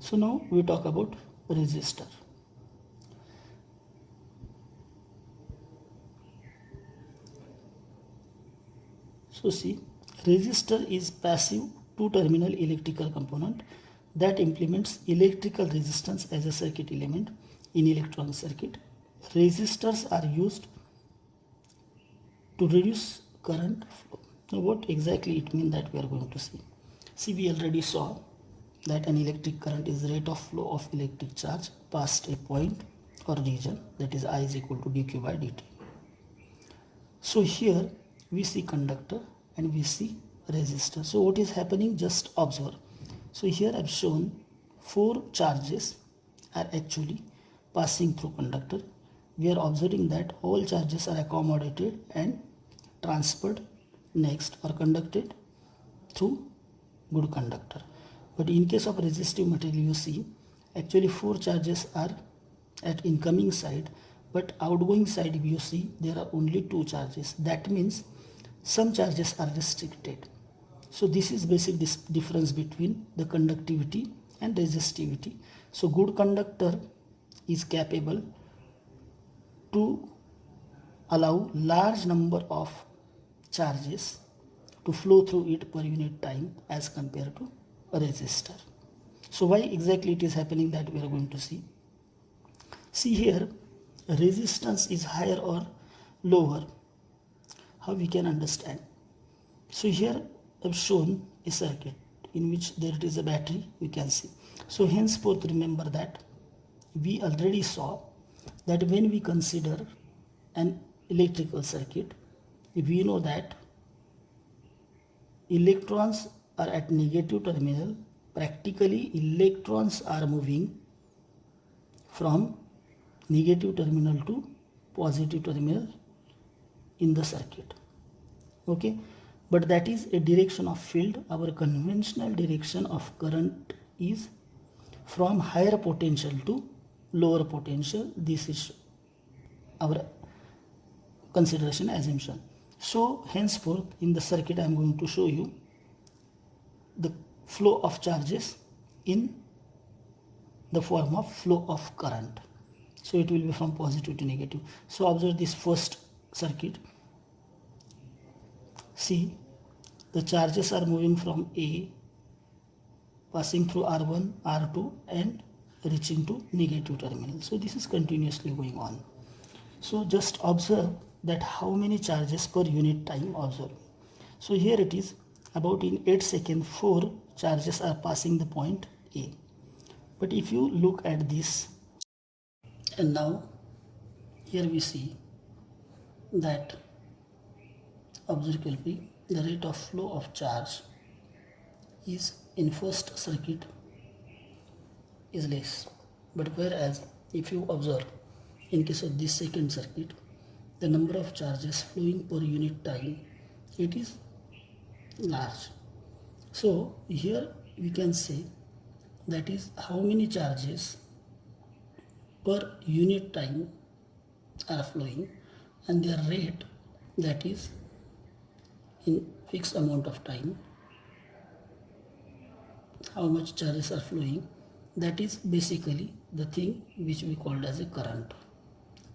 So now we talk about resistor. So see, resistor is passive two-terminal electrical component that implements electrical resistance as a circuit element in electronic circuit. Resistors are used to reduce current flow. Now what exactly it means that we are going to see. See, we already saw that an electric current is rate of flow of electric charge past a point or region, that is I is equal to dq by dt. So here we see conductor and we see resistor. So what is happening, just observe. So here I've shown 4 charges are actually passing through conductor. We are observing that all charges are accommodated and transferred next or conducted through good conductor. But in case of resistive material, you see actually 4 charges are at incoming side, but outgoing side you see there are only 2 charges. That means some charges are restricted. So this is basic difference between the conductivity and resistivity. So good conductor is capable to allow large number of charges to flow through it per unit time as compared to a resistor. So why exactly it is happening, that we are going to see. See here, resistance is higher or lower. How we can understand? So here I've shown a circuit in which there is a battery, we can see. So henceforth remember that we already saw that when we consider an electrical circuit, we know that electrons are at negative terminal. Practically electrons are moving from negative terminal to positive terminal in the circuit. Okay, but that is a direction of field. Our conventional direction of current is from higher potential to lower potential. This is our consideration assumption. So henceforth in the circuit I am going to show you the flow of charges in the form of flow of current. So it will be from positive to negative. So observe this first circuit. See, the charges are moving from A, passing through R1, R2 and reaching to negative terminal. So this is continuously going on. So just observe that how many charges per unit time observe. So here it is about in 8 seconds 4 charges are passing the point A. But if you look at this, and now here we see that observe carefully, the rate of flow of charge is in first circuit is less, but whereas if you observe in case of this second circuit, the number of charges flowing per unit time, it is large. So here we can say that is how many charges per unit time are flowing and their rate, that is in fixed amount of time how much charges are flowing, that is basically the thing which we called as a current.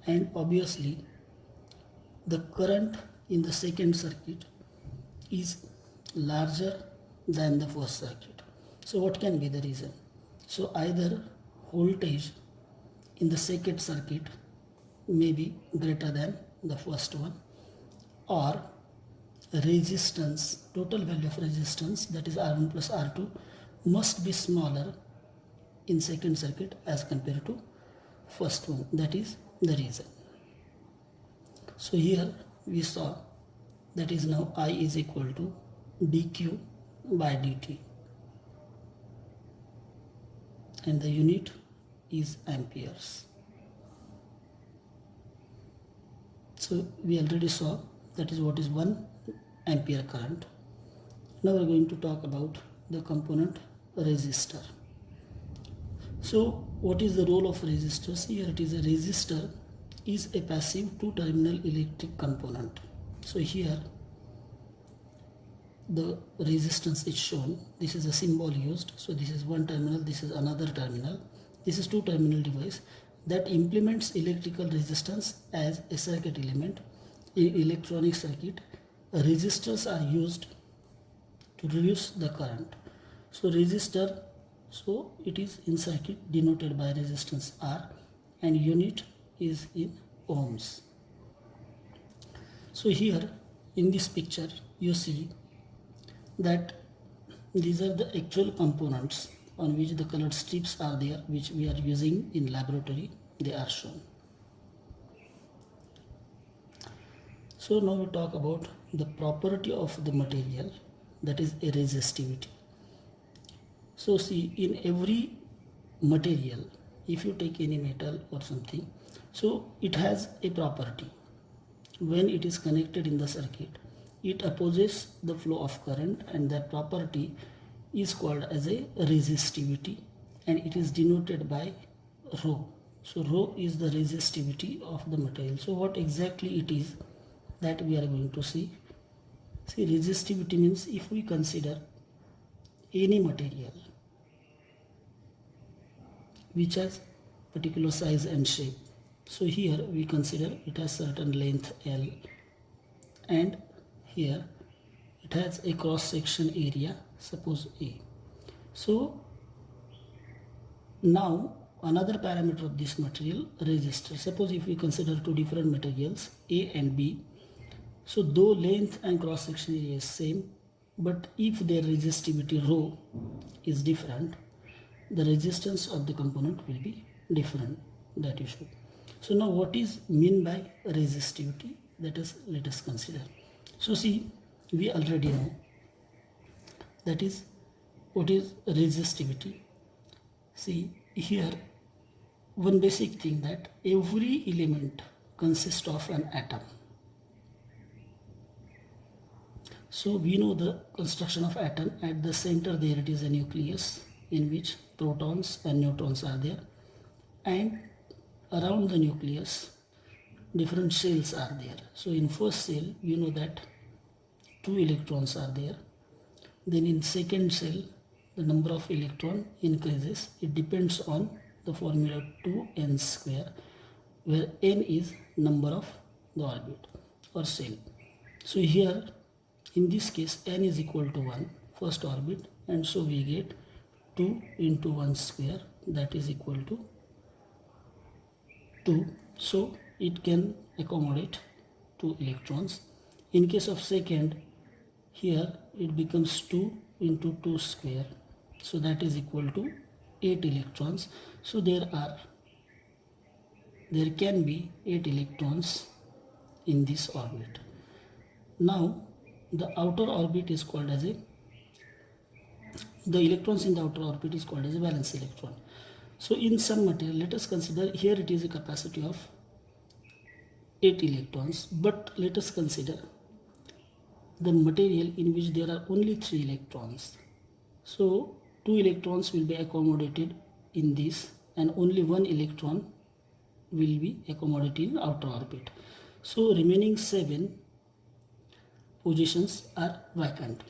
And obviously the current in the second circuit is larger than the first circuit. So what can be the reason? So either voltage in the second circuit may be greater than the first one, or resistance, total value of resistance, that is R1 plus R2, must be smaller in second circuit as compared to first one. That is the reason. So here we saw that is now I is equal to dq by dt and the unit is amperes. So we already saw that is what is 1 ampere current. Now we are going to talk about the component resistor. So what is the role of resistors? Here it is a resistor is a passive two-terminal electric component. So here the resistance is shown. This is a symbol used. So this is one terminal, this is another terminal. This is two terminal device that implements electrical resistance as a circuit element. In electronic circuit, resistors are used to reduce the current. So resistor, so it is in circuit denoted by resistance R, and unit is in ohms. So here in this picture you see that these are the actual components on which the colored strips are there, which we are using in laboratory. They are shown. So now we talk about the property of the material, that is a resistivity. So see, in every material, if you take any metal or something, so it has a property. When it is connected in the circuit, it opposes the flow of current, and that property is called as a resistivity, and it is denoted by rho. So rho is the resistivity of the material. So what exactly it is, that we are going to see. See, resistivity means if we consider any material which has particular size and shape. So here we consider it has certain length L, and here it has a cross section area, suppose A. So now another parameter of this material, resistor. Suppose if we consider two different materials A and B, so though length and cross section area is same, but if their resistivity rho is different, the resistance of the component will be different, that you should. So now what is mean by resistivity? Let us consider. So see, we already know that is what is resistivity. See here, one basic thing, that every element consists of an atom. So we know the construction of atom. At the center there it is a nucleus in which protons and neutrons are there, and around the nucleus different shells are there. So in first cell you know that 2 electrons are there. Then in second cell the number of electron increases. It depends on the formula 2n square, where n is number of the orbit or cell. So here in this case n is equal to 1, first orbit, and so we get 2 into 1 square, that is equal to 2. So it can accommodate 2 electrons. In case of second, here it becomes 2 into 2 square, so that is equal to 8 electrons. So there can be 8 electrons in this orbit. Now the outer orbit is called as the electrons in the outer orbit is called as a valence electron. So in some material, let us consider here it is a capacity of 8 electrons, but let us consider the material in which there are only 3 electrons. So 2 electrons will be accommodated in this, and only 1 electron will be accommodated in outer orbit. So remaining 7 positions are vacant.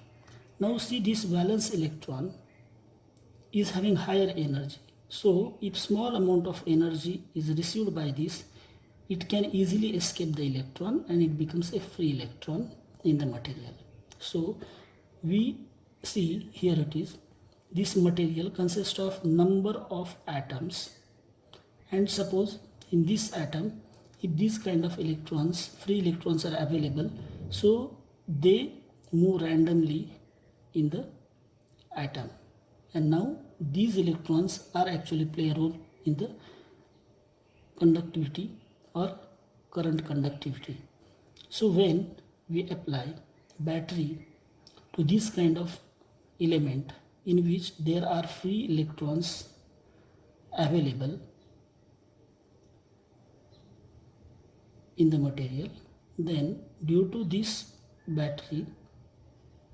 Now see, this valence electron is having higher energy. So if small amount of energy is received by this, it can easily escape the electron and it becomes a free electron in the material. So we see here it is, this material consists of number of atoms, and suppose in this atom, if these kind of electrons, free electrons are available, so they move randomly in the atom, and now these electrons are actually play a role in the conductivity or current conductivity. So when we apply battery to this kind of element in which there are free electrons available in the material, then due to this battery,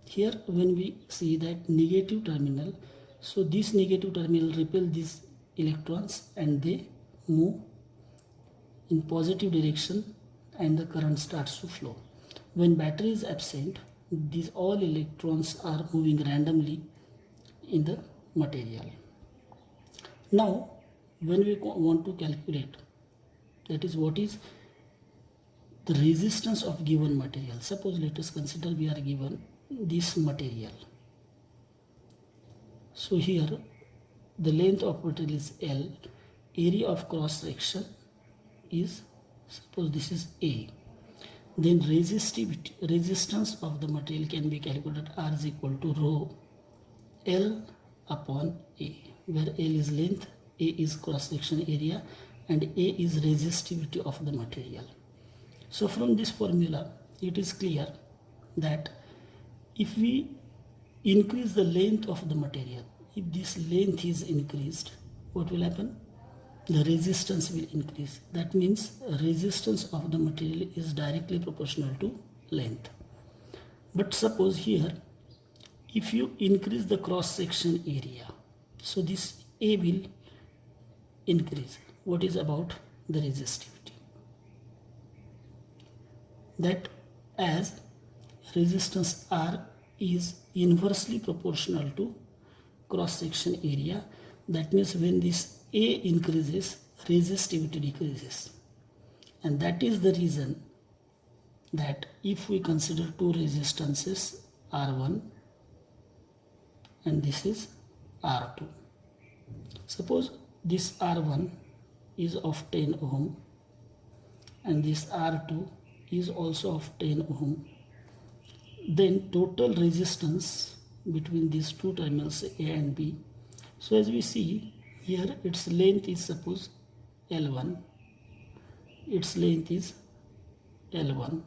here when we see that negative terminal, so this negative terminal repel these electrons and they move in positive direction and the current starts to flow. When battery is absent, these all electrons are moving randomly in the material. Now when we want to calculate, that is, what is the resistance of given material. Suppose let us consider we are given this material. So here the length of material is L, area of cross section is, suppose this is A, then resistance of the material can be calculated. R is equal to rho L upon A, where L is length, A is cross section area, and A is resistivity of the material. So from this formula it is clear that if we increase the length of the material, if this length is increased, what will happen? The resistance will increase. That means resistance of the material is directly proportional to length. But suppose here, if you increase the cross section area, so this A will increase. What is about the resistivity? That as resistance R is inversely proportional to cross section area, that means when this A increases, resistivity decreases. And that is the reason that if we consider two resistances, R1 and this is R2, suppose this R1 is of 10 ohm and this R2 is also of 10 ohm, then total resistance between these two terminals A and B. So as we see here, its length is suppose L1, its length is L1.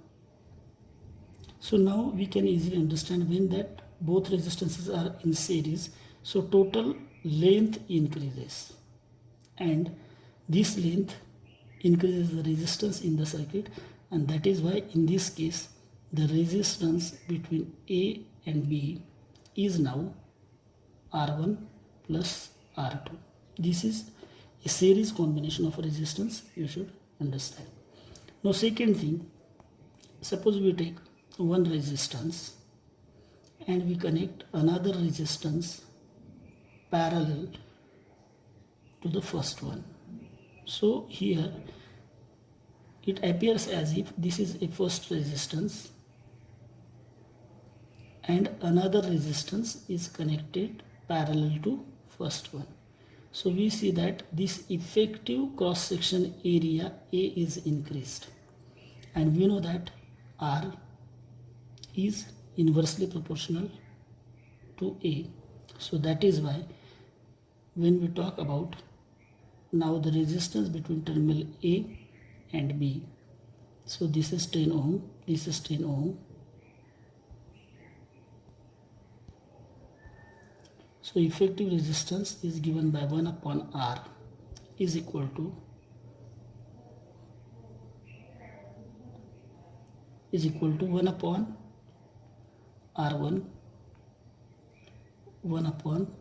So now we can easily understand when that both resistances are in series, so total length increases, and this length increases the resistance in the circuit, and that is why in this case the resistance between A and B is now R1 plus R2. This is a series combination of resistance, you should understand. Now second thing, suppose we take one resistance and we connect another resistance parallel to the first one. So here it appears as if this is a first resistance and another resistance is connected parallel to first one. So we see that this effective cross section area A is increased, and we know that R is inversely proportional to A. So that is why when we talk about now the resistance between terminal A and B, so this is 10 ohm, this is 10 ohm. So effective resistance is given by 1 upon R is equal to 1 upon R1, 1 upon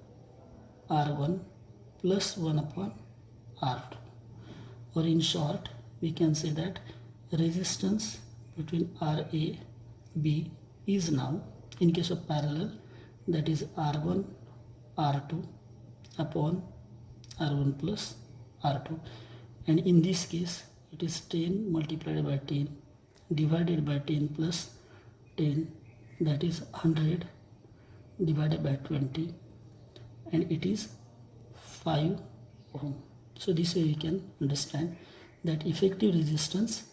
R1 plus 1 upon R2. Or in short, we can say that resistance between RA-B is now, in case of parallel, that is R1 R2 upon R1 plus R2, and in this case it is 10 multiplied by 10 divided by 10 plus 10, that is 100 divided by 20, and it is 5 ohm. So this way we can understand that effective resistance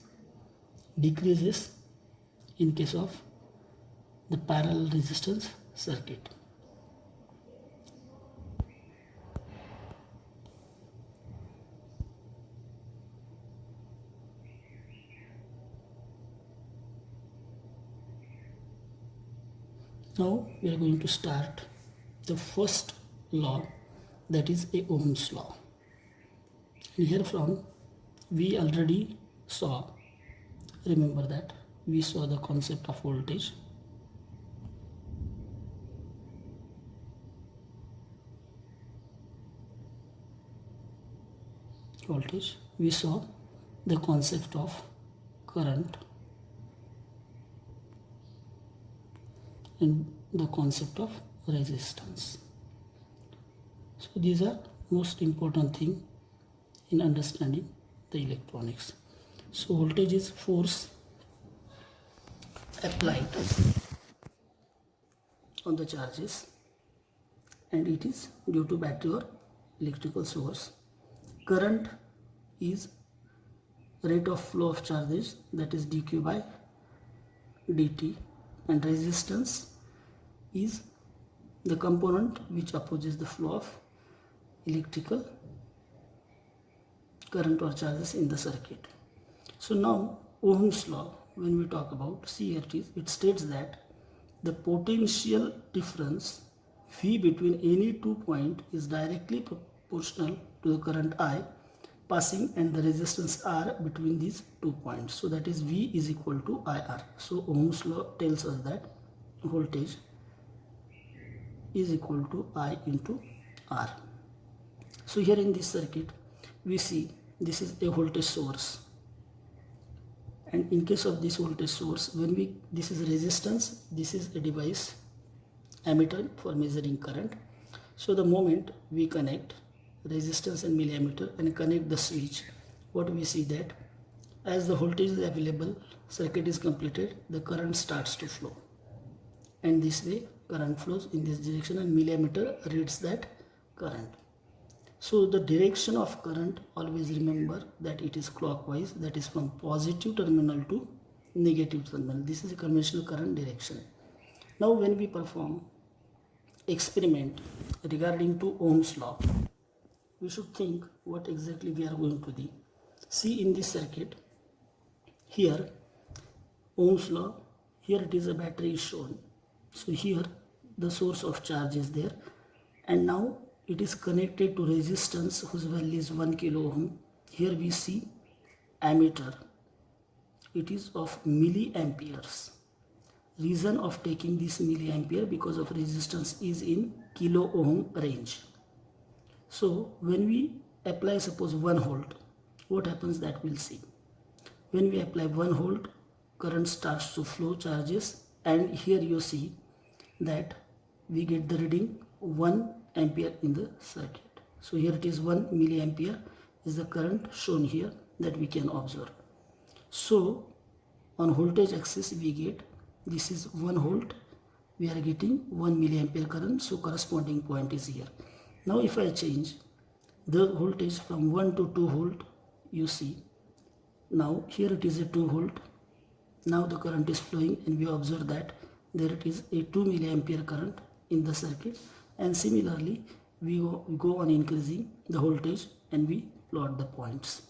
decreases in case of the parallel resistance circuit. Now we are going to start the first law, that is a Ohm's law. And here from we already saw, remember that we saw the concept of voltage. We saw the concept of current, and the concept of resistance. So these are most important thing in understanding the electronics. So voltage is force applied on the charges, and it is due to battery or electrical source. Current is rate of flow of charges, that is dq by dt, and resistance is the component which opposes the flow of electrical current or charges in the circuit. So now Ohm's law, when we talk about, see here it states that the potential difference V between any 2 points is directly proportional to the current I passing and the resistance R between these 2 points. So that is V is equal to IR. So Ohm's law tells us that voltage is equal to I into R. So here in this circuit we see this is a voltage source, and in case of this voltage source, this is resistance, this is a device ammeter for measuring current. So the moment we connect resistance and milliammeter and connect the switch, what we see that as the voltage is available, circuit is completed, the current starts to flow, and this way current flows in this direction and milliammeter reads that current. So the direction of current, always remember that it is clockwise, that is from positive terminal to negative terminal. This is a conventional current direction. Now when we perform experiment regarding to Ohm's law, we should think what exactly we are going to do. See in this circuit, here Ohm's law, here it is a battery is shown. So here the source of charge is there, and now it is connected to resistance whose value is 1 kilo ohm. Here we see ammeter, it is of milliamperes. Reason of taking this milliampere, because of resistance is in kilo ohm range. So when we apply suppose 1 volt, what happens that we'll see. When we apply 1 volt, current starts to flow charges, and here you see that we get the reading 1 ampere in the circuit. So here it is 1 milliampere is the current shown here that we can observe. So on voltage axis we get, this is 1 volt, we are getting 1 milliampere current, so corresponding point is here. Now if I change the voltage from 1 to 2 volt, you see now here it is a 2 volt, now the current is flowing, and we observe that there it is a 2 milliampere current in the circuit, and similarly we go on increasing the voltage and we plot the points.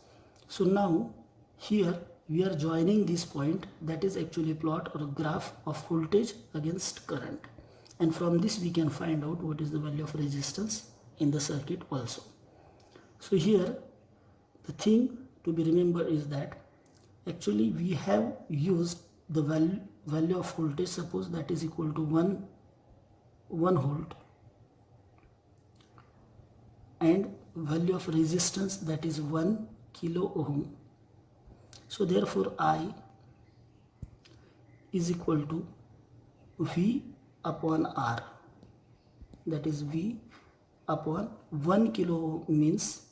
So now here we are joining this point, that is actually a plot or a graph of voltage against current, and from this we can find out what is the value of resistance in the circuit also. So here the thing to be remembered is that actually we have used the value of voltage, suppose that is equal to 1 volt, and value of resistance that is 1 kilo ohm. So therefore I is equal to V upon R, that is V upon 1 kilo ohm means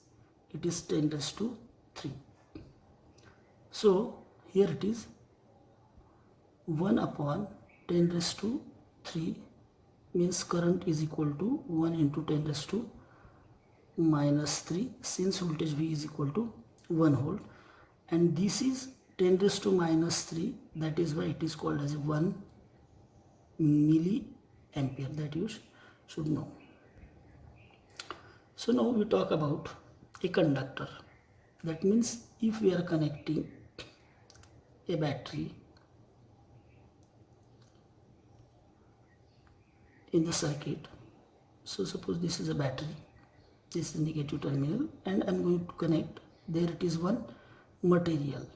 it is 10 raised to 3. So here it is 1 upon 10 raised to 3 means current is equal to 1 into 10 raised to minus 3, since voltage V is equal to 1 volt, and this is 10 raised to minus 3, that is why it is called as 1 milliampere, that you should know. So now we talk about a conductor. That means if we are connecting a battery in the circuit, so suppose this is a battery, this is negative terminal, and I'm going to connect, there it is one material,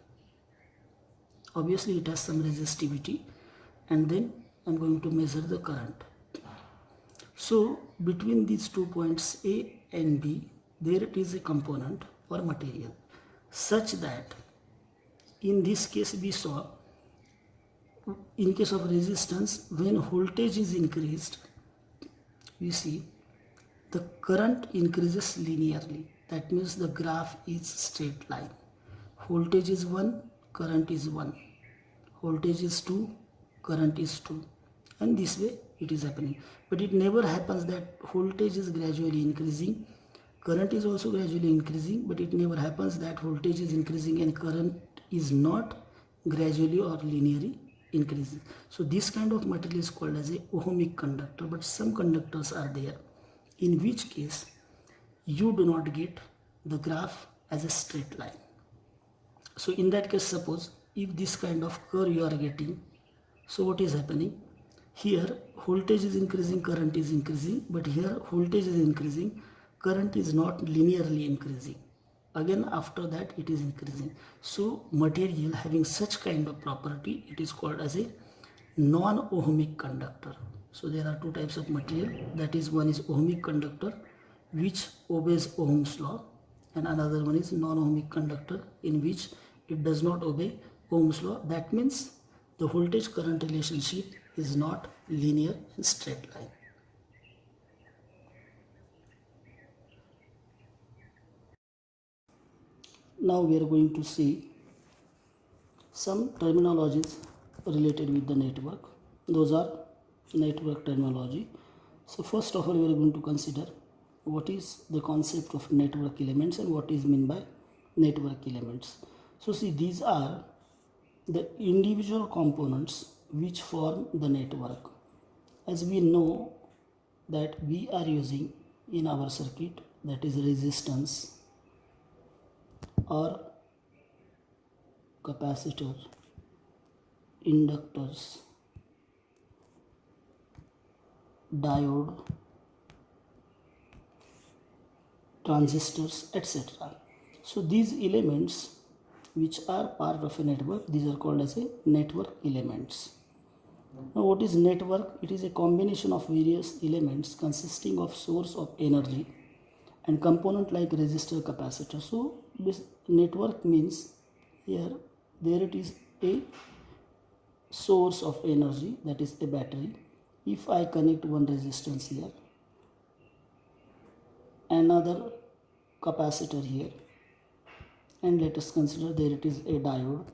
obviously it has some resistivity, and then I'm going to measure the current. So between these 2 points A and B, there it is a component or material, such that in this case we saw in case of resistance, when voltage is increased, we see the current increases linearly. That means the graph is straight line. Voltage is 1, current is 1. Voltage is 2, current is 2. And this way it is happening. But it never happens that voltage is gradually increasing. Current is also gradually increasing, but it never happens that voltage is increasing and current is not gradually or linearly increasing. So this kind of material is called as a ohmic conductor. But some conductors are there, in which case you do not get the graph as a straight line. So in that case, suppose if this kind of curve you are getting, so what is happening? Here voltage is increasing, current is increasing, but here voltage is increasing, current is not linearly increasing. Again after that it is increasing. So material having such kind of property, it is called as a non-ohmic conductor. So there are two types of material, that is, one is ohmic conductor which obeys Ohm's law, and another one is non-ohmic conductor in which it does not obey Ohm's law. That means the voltage current relationship is not linear and straight line. Now we are going to see some terminologies related with the network. Those are network terminology. So first of all, we are going to consider what is the concept of network elements and what is meant by network elements. So see, these are the individual components which form the network. As we know that we are using in our circuit, that is resistance or capacitor, inductors, diode, transistors, etc. So these elements which are part of a network, these are called as a network elements. Now what is network? It is a combination of various elements consisting of source of energy and component like resistor, capacitor. So this network means here there it is a source of energy, that is a battery. If I connect one resistance here, another capacitor here, and let us consider there it is a diode,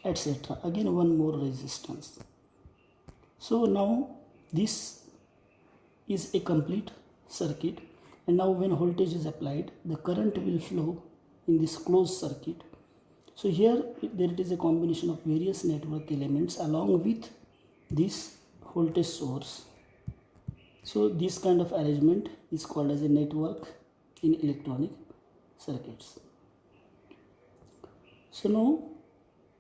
etc. Again one more resistance. So now this is a complete circuit, and now when voltage is applied, the current will flow in this closed circuit. So here there it is a combination of various network elements along with this voltage source. So this kind of arrangement is called as a network in electronic circuits. So now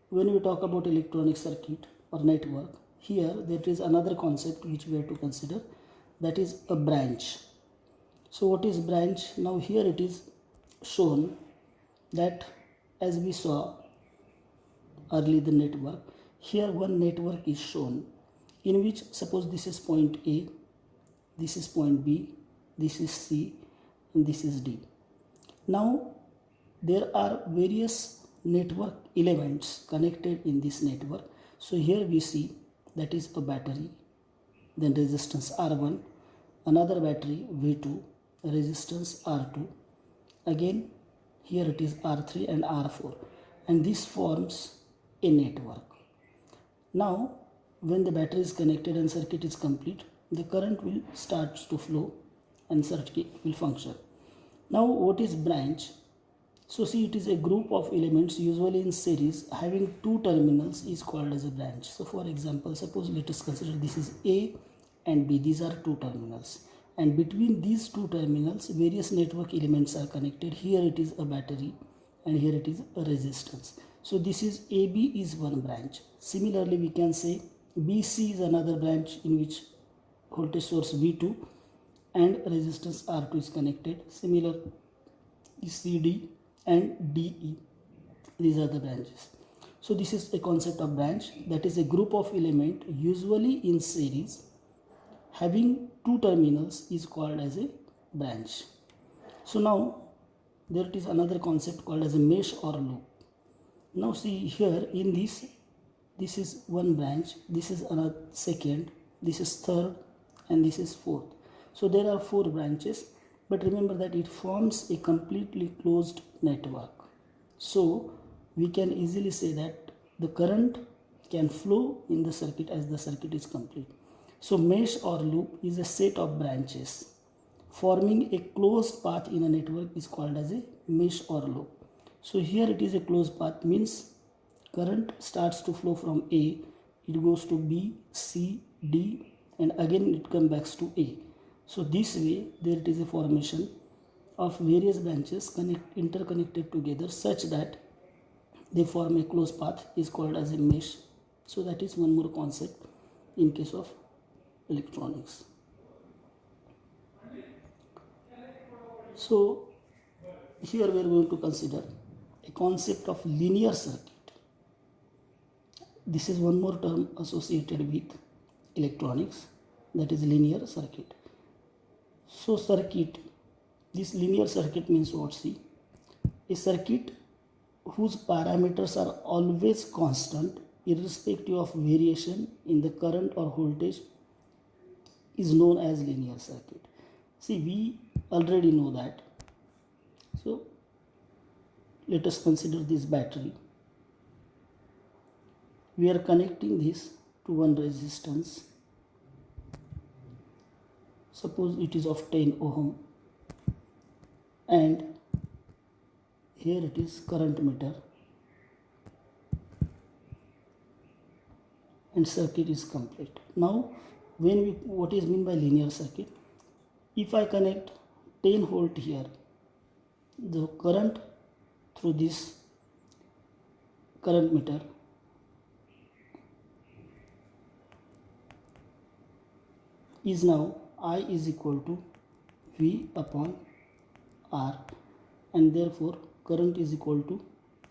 when we talk about electronic circuit or network, here there is another concept which we have to consider, that is a branch. So what is branch? Now here it is shown that as we saw early the network, here one network is shown in which, suppose this is point A, this is point B, this is C, and this is D. Now there are various network elements connected in this network. So here we see that is a battery, then resistance R1, another battery V2, resistance R2, again here it is R3 and R4, and this forms a network. Now when the battery is connected and circuit is complete, the current will start to flow and circuit will function. Now what is branch? So see, it is a group of elements usually in series having two terminals is called as a branch. So for example, suppose let us consider this is A and B, these are two terminals, and between these two terminals various network elements are connected. Here it is a battery and here it is a resistance. So this is AB is one branch. Similarly we can say BC is another branch in which voltage source V2 and resistance R2 is connected. Similar is CD and DE, these are the branches. So this is a concept of branch, that is a group of element usually in series having two terminals is called as a branch. So now there is another concept called as a mesh or loop. Now see here in this this is one branch, this is another second, this is third, and this is fourth. So there are 4 branches, but remember that it forms a completely closed network. So we can easily say that the current can flow in the circuit as the circuit is complete. So mesh or loop is a set of branches. Forming a closed path in a network is called as a mesh or loop. So here it is a closed path, means current starts to flow from A, it goes to B, C, D, and again it comes back to A. So this way there it is a formation of various branches interconnected together such that they form a closed path is called as a mesh. So that is one more concept in case of electronics. So here we are going to consider a concept of linear circuit. This is one more term associated with electronics, that is linear circuit. So circuit, this linear circuit means what? See, a circuit whose parameters are always constant irrespective of variation in the current or voltage is known as linear circuit. See, we already know that. So let us consider this battery. We are connecting this to one resistance. Suppose it is of 10 ohm, and here it is current meter, and circuit is complete. Now what is meant by linear circuit? If I connect 10 volt here, the current through this current meter is now I is equal to V upon R, and therefore current is equal to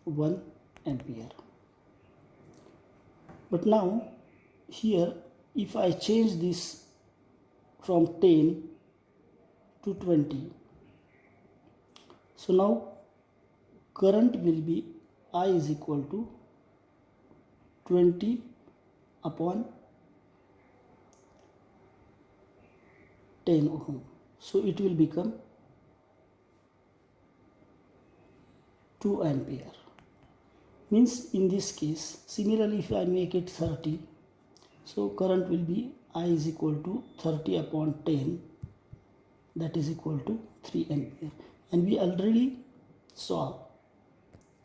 1 ampere. But now here if I change this from 10 to 20, so now current will be I is equal to 20 upon 10 ohm. So it will become 2 ampere. Means in this case, similarly if I make it 30, so current will be I is equal to 30 upon 10, that is equal to 3 ampere. And we already saw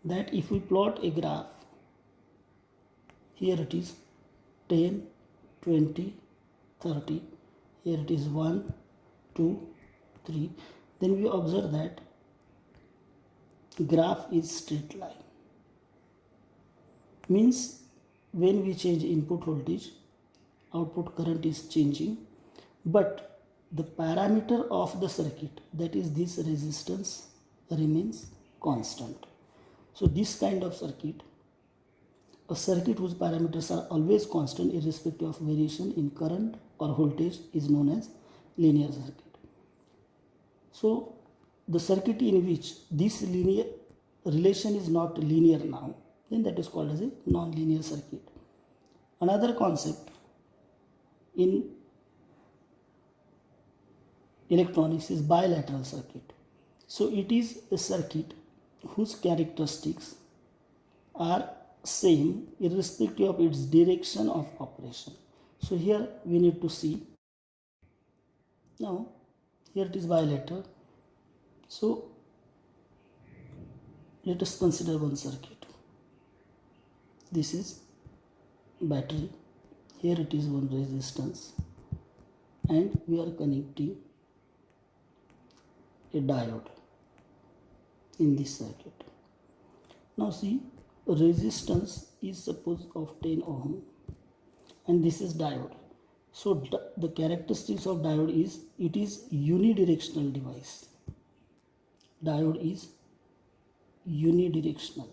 that if we plot a graph, here it is 10, 20, 30, here it is 1, 2, 3, then we observe that graph is straight line. Means when we change input voltage, output current is changing, but the parameter of the circuit, that is this resistance, remains constant. So this kind of circuit, a circuit whose parameters are always constant irrespective of variation in current or voltage, is known as linear circuit. So the circuit in which this linear relation is not linear now, then that is called as a non-linear circuit. Another concept in electronics is bilateral circuit. So it is a circuit whose characteristics are same irrespective of its direction of operation. So here we need to see, now here it is bilateral. So let us consider one circuit. This is battery, here it is one resistance, and we are connecting a diode in this circuit. Now see, resistance is suppose of 10 ohm and this is diode. So the characteristics of diode is, it is unidirectional device. Diode is unidirectional.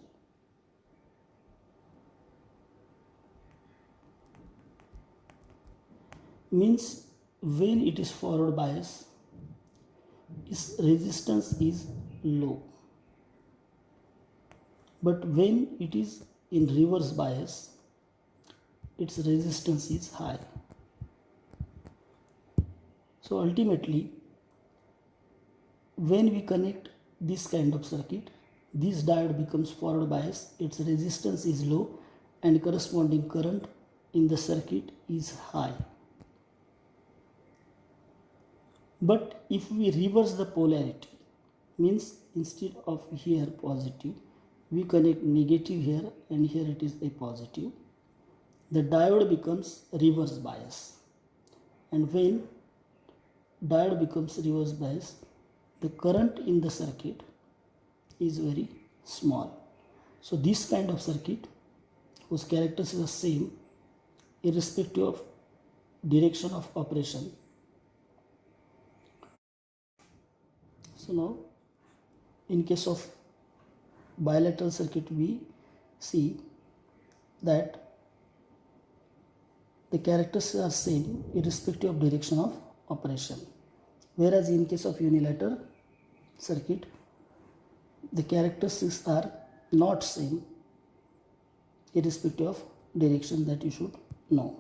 Means when it is forward bias, its resistance is low, but when it is in reverse bias, its resistance is high. So ultimately, when we connect this kind of circuit, this diode becomes forward bias, its resistance is low and corresponding current in the circuit is high. But if we reverse the polarity, means instead of here positive, we connect negative here and here it is a positive, the diode becomes reverse bias. And when diode becomes reverse bias, the current in the circuit is very small. So this kind of circuit whose characteristics are same irrespective of direction of operation. So now in case of bilateral circuit, we see that the characteristics are same irrespective of direction of operation, whereas in case of unilateral circuit the characteristics are not same irrespective of direction, that you should know.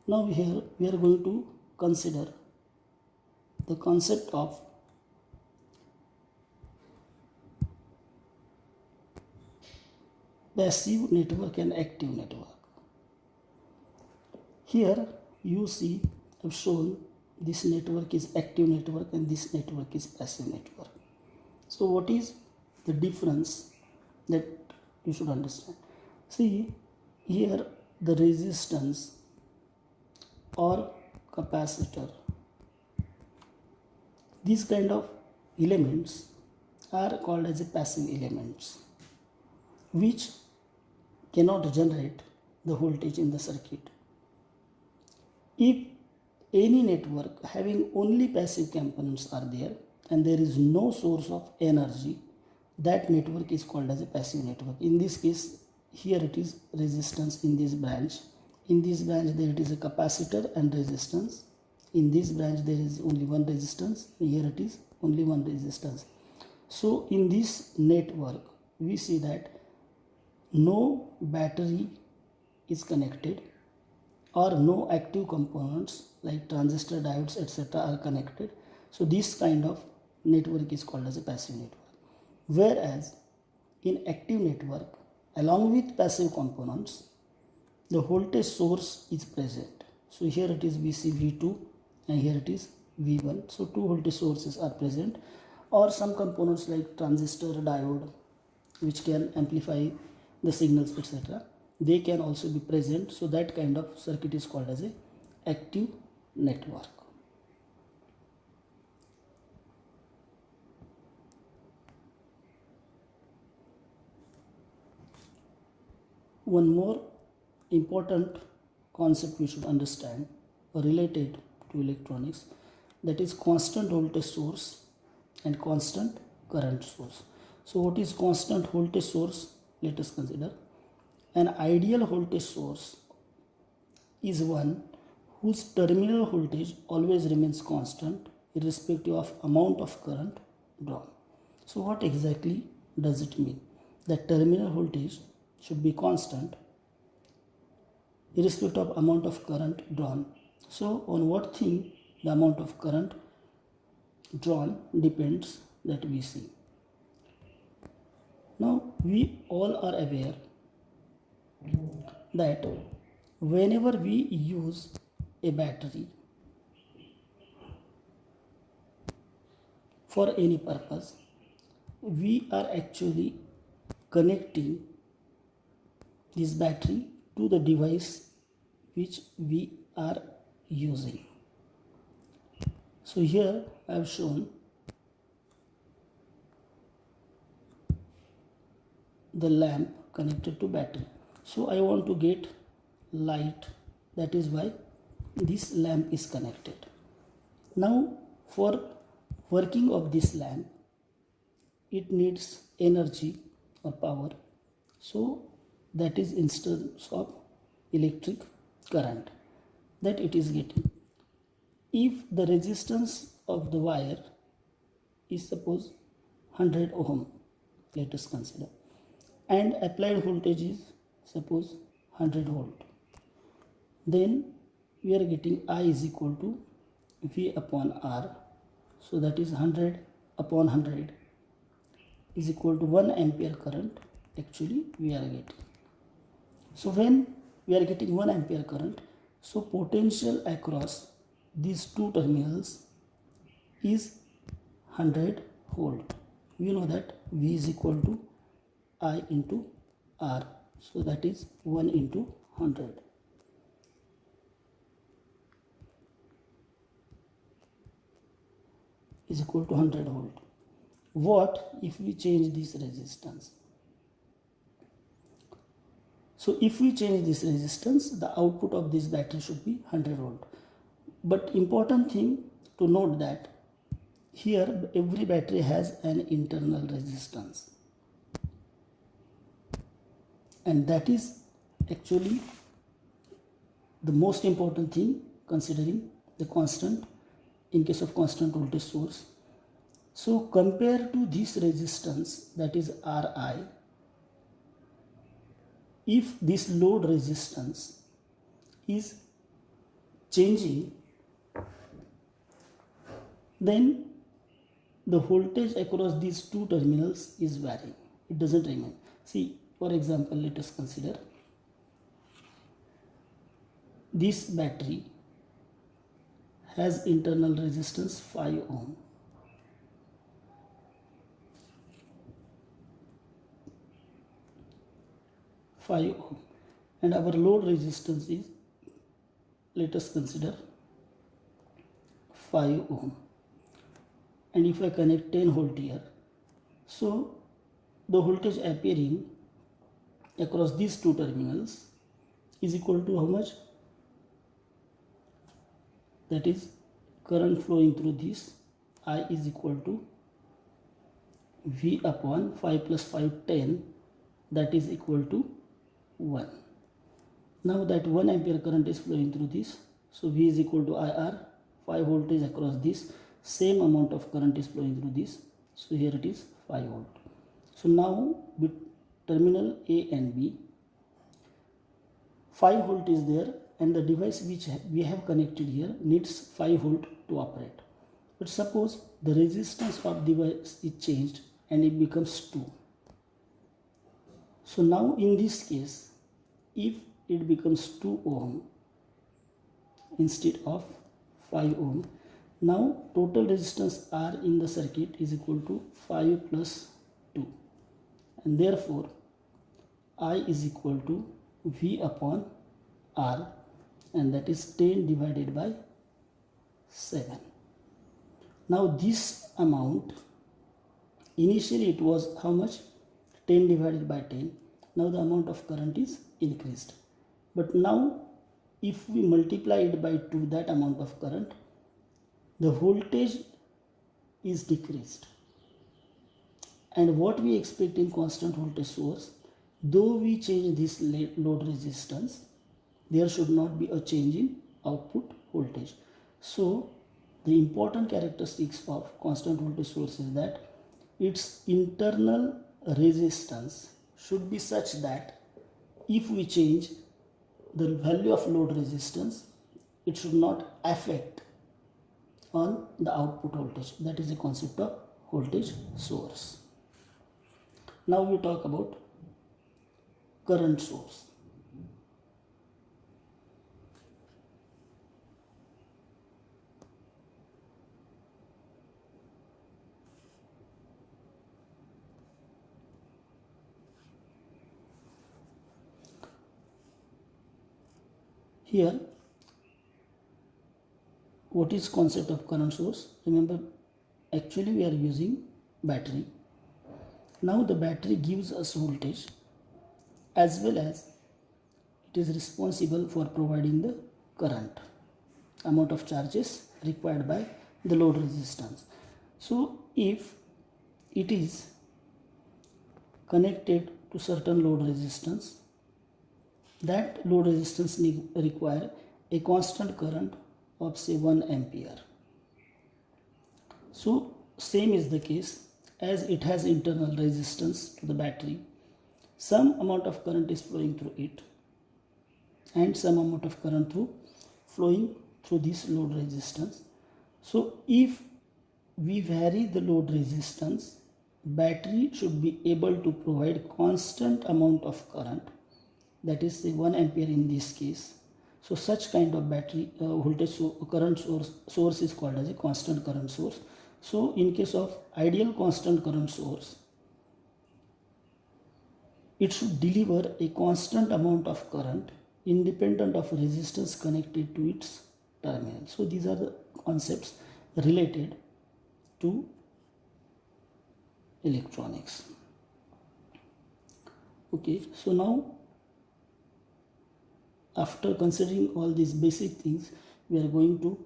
Now here we are going to consider the concept of passive network and active network. Here you see I have shown this network is active network and this network is passive network. So what is the difference that you should understand? See here the resistance or capacitor, these kind of elements are called as a passive elements which cannot generate the voltage in the circuit. If any network having only passive components are there and there is no source of energy, that network is called as a passive network. In this case, here it is resistance in this branch. In this branch there it is a capacitor and resistance. In this branch there is only one resistance. Here it is only one resistance. So in this network we see that no battery is connected or no active components like transistor, diodes, etc. are connected. So this kind of network is called as a passive network. Whereas in active network, along with passive components, the voltage source is present. So here it is VC V2 and here it is V1. So two voltage sources are present, or some components like transistor, diode, which can amplify the signals, etc. They can also be present. So that kind of circuit is called as a active network. One more important concept we should understand related to electronics, that is constant voltage source and constant current source. So what is constant voltage source? Let us consider. An ideal voltage source is one whose terminal voltage always remains constant irrespective of amount of current drawn. So what exactly does it mean? That terminal voltage should be constant irrespective of amount of current drawn. So on what thing the amount of current drawn depends, that we see. Now we all are aware that whenever we use a battery for any purpose, we are actually connecting this battery to the device which we are using. So here I have shown the lamp connected to battery. So I want to get light, that is why this lamp is connected. Now for working of this lamp, it needs energy or power. So that is instance of electric current that it is getting. If the resistance of the wire is suppose 100 ohm, let us consider, and applied voltage is suppose 100 volt. Then we are getting I is equal to V upon R. So that is 100 upon 100 is equal to 1 ampere current actually we are getting. So when we are getting 1 ampere current, so potential across these two terminals is 100 volt. We know that V is equal to I into R. So that is 1 into 100. Is equal to 100 volt. What if we change this resistance? So if we change this resistance, the output of this battery should be 100 volt. But important thing to note that here every battery has an internal resistance, and that is actually the most important thing considering the constant in case of constant voltage source. So compared to this resistance, that is Ri, if this load resistance is changing, then the voltage across these two terminals is varying. It doesn't remain. See, for example, let us consider this battery has internal resistance 5 ohm. And our load resistance is, let us consider 5 ohm. And if I connect 10 volt here, so the voltage appearing across these two terminals is equal to how much? That is current flowing through this I is equal to V upon 5 plus 5 10, that is equal to 1. Now that 1 ampere current is flowing through this, so V is equal to IR, 5 voltage across this, same amount of current is flowing through this, so here it is 5 volt. So now with terminal A and B, 5 volt is there, and the device which we have connected here needs 5 volt to operate. But suppose the resistance of device is changed and it becomes 2. So now in this case, if it becomes 2 ohm instead of 5 ohm, now total resistance R in the circuit is equal to 5 plus 2, and therefore I is equal to V upon R, and that is 10 divided by 7. Now this amount, initially it was how much? 10 divided by 10. Now the amount of current is increased. But now if we multiply it by 2, that amount of current, the voltage is decreased. And what we expect in constant voltage source, though we change this load resistance, there should not be a change in output voltage. So the important characteristics of constant voltage source is that its internal resistance should be such that if we change the value of load resistance, it should not affect on the output voltage. That is the concept of voltage source. Now we talk about current source. Here, what is concept of current source? Remember, actually we are using battery. Now the battery gives us voltage as well as it is responsible for providing the current, amount of charges required by the load resistance. So if it is connected to certain load resistance, that load resistance require a constant current of say 1 ampere. So same is the case as it has internal resistance to the battery. some amount of current is flowing through it and some amount of current flowing through this load resistance. So if we vary the load resistance, battery should be able to provide constant amount of current, that is say 1 ampere in this case. So such kind of battery current source is called as a constant current source. So in case of ideal constant current source, it should deliver a constant amount of current independent of resistance connected to its terminal. So these are the concepts related to electronics. Okay, so now after considering all these basic things, we are going to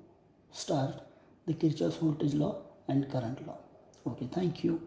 start the Kirchhoff's voltage law and current law. Okay, thank you.